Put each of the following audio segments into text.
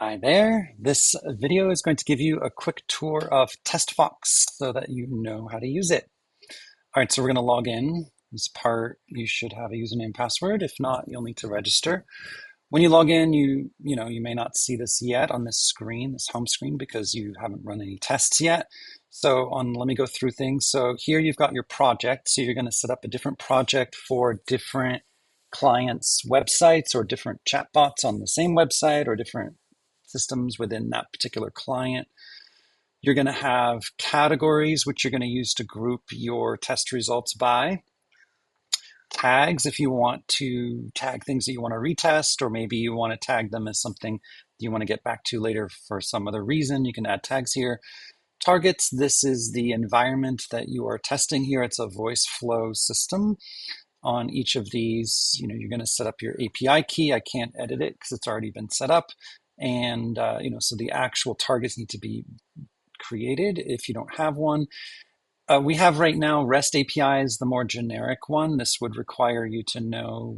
Hi there. This video is going to give you a quick tour of TestFox so that you know how to use it. All right, so we're going to log in. This part, you should have a username and password. If not, you'll need to register. When you log in, you may not see this yet on this screen, this home screen, because you haven't run any tests yet. Let me go through things. So here you've got your project. So you're going to set up a different project for different clients' websites or different chatbots on the same website or different systems within that particular client. You're going to have categories, which you're going to use to group your test results by. Tags, if you want to tag things that you want to retest, or maybe you want to tag them as something you want to get back to later for some other reason, you can add tags here. Targets, this is the environment that you are testing here. It's a voice flow system. On each of these, you're going to set up your API key. I can't edit it because it's already been set up. And, so the actual targets need to be created if you don't have one. We have right now REST API is the more generic one. This would require you to know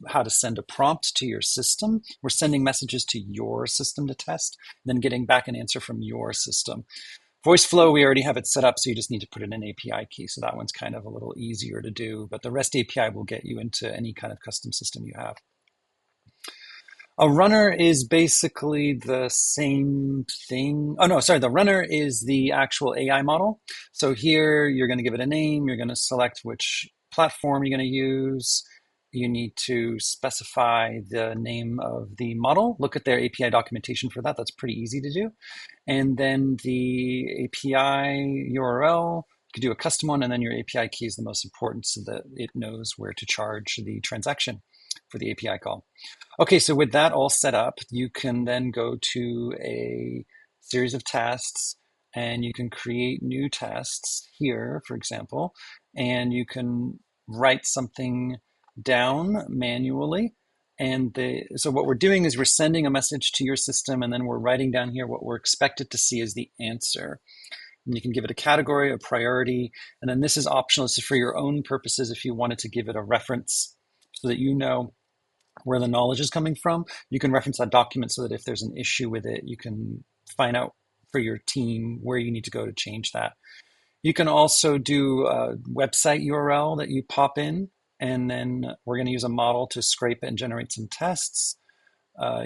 how to send a prompt to your system. We're sending messages to your system to test, then getting back an answer from your system. Voice flow, we already have it set up, so you just need to put in an API key. So that one's kind of a little easier to do, but the REST API will get you into any kind of custom system you have. A runner is basically the same thing. Oh, no, sorry. The runner is the actual AI model. So here you're going to give it a name. You're going to select which platform you're going to use. You need to specify the name of the model. Look at their API documentation for that. That's pretty easy to do. And then the API URL, you could do a custom one, and then your API key is the most important so that it knows where to charge the transaction for the API call. Okay, so with that all set up, you can then go to a series of tests and you can create new tests here, for example, and you can write something down manually. So what we're doing is we're sending a message to your system, and then we're writing down here what we're expected to see as the answer. And you can give it a category, a priority, and then this is optional. This is for your own purposes if you wanted to give it a reference so that you know where the knowledge is coming from. You can reference that document so that if there's an issue with it, you can find out for your team where you need to go to change that. You can also do a website URL that you pop in, and then we're going to use a model to scrape and generate some tests.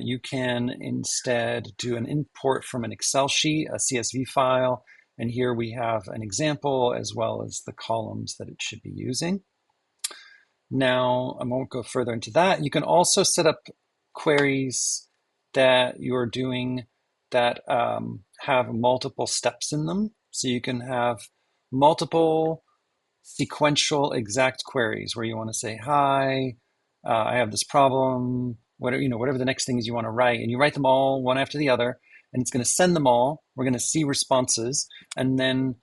You can instead do an import from an Excel sheet, a CSV file, and here we have an example as well as the columns that it should be using. Now, I won't go further into that. You can also set up queries that you're doing that have multiple steps in them. So you can have multiple sequential exact queries where you want to say, hi, I have this problem, whatever the next thing is you want to write, and you write them all one after the other, and it's going to send them all. We're going to see responses, and then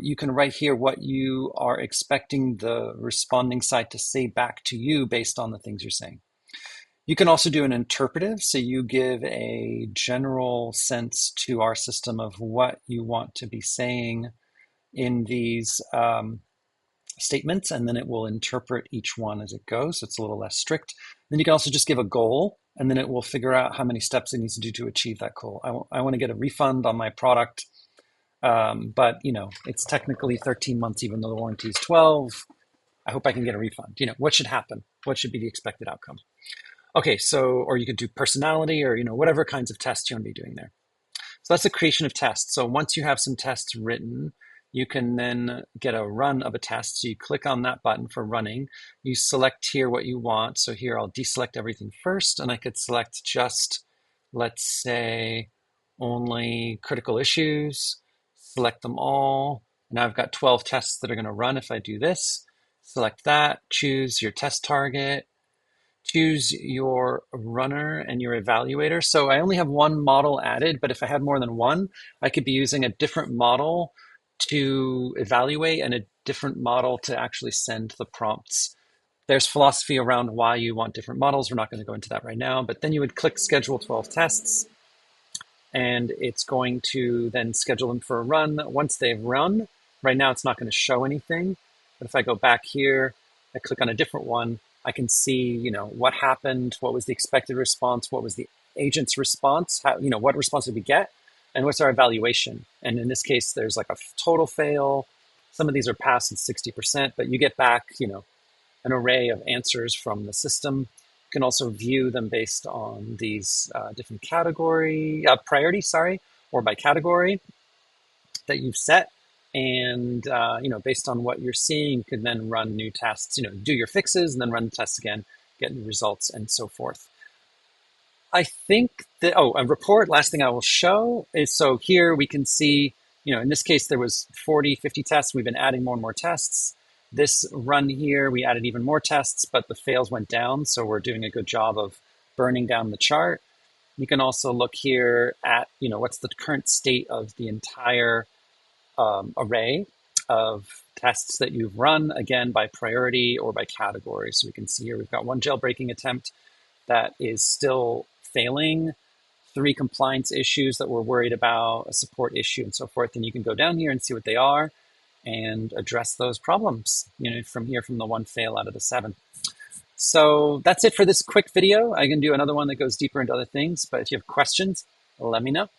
you can write here what you are expecting the responding side to say back to you based on the things you're saying. You can also do an interpretive, so you give a general sense to our system of what you want to be saying in these statements, and then it will interpret each one as it goes. So it's a little less strict. Then you can also just give a goal, and then it will figure out how many steps it needs to do to achieve that goal. I want to get a refund on my product, but it's technically 13 months, even though the warranty is 12. I hope I can get a refund. What should happen? What should be the expected outcome? Okay, or you could do personality or, whatever kinds of tests you want to be doing there. So that's the creation of tests. So once you have some tests written, you can then get a run of a test. So you click on that button for running. You select here what you want. So here I'll deselect everything first, and I could select just, let's say, only critical issues, select them all. Now I've got 12 tests that are going to run if I do this. Select that, choose your test target, choose your runner and your evaluator. So I only have one model added, but if I had more than one, I could be using a different model to evaluate and a different model to actually send the prompts. There's philosophy around why you want different models. We're not going to go into that right now, but then you would click schedule 12 tests, and it's going to then schedule them for a run. Once they've run, right now it's not going to show anything, but if I go back here, I click on a different one, I can see, what happened, what was the expected response, what was the agent's response, how, what response did we get, and what's our evaluation. And in this case, there's like a total fail. Some of these are passed at 60%, but you get back, an array of answers from the system. You can also view them based on these different priority, or by category that you've set. And based on what you're seeing, you can then run new tests. Do your fixes and then run the tests again, get new results, and so forth. I think that, a report, last thing I will show is, so here we can see, in this case, there was 40, 50 tests. We've been adding more and more tests. This run here, we added even more tests, but the fails went down. So we're doing a good job of burning down the chart. You can also look here at, what's the current state of the entire array of tests that you've run, again, by priority or by category. So we can see here we've got one jailbreaking attempt that is still failing, 3 compliance issues that we're worried about, a support issue, and so forth. And you can go down here and see what they are and address those problems, from the 1 fail out of the 7. So that's it for this quick video. I can do another one that goes deeper into other things, but if you have questions, let me know.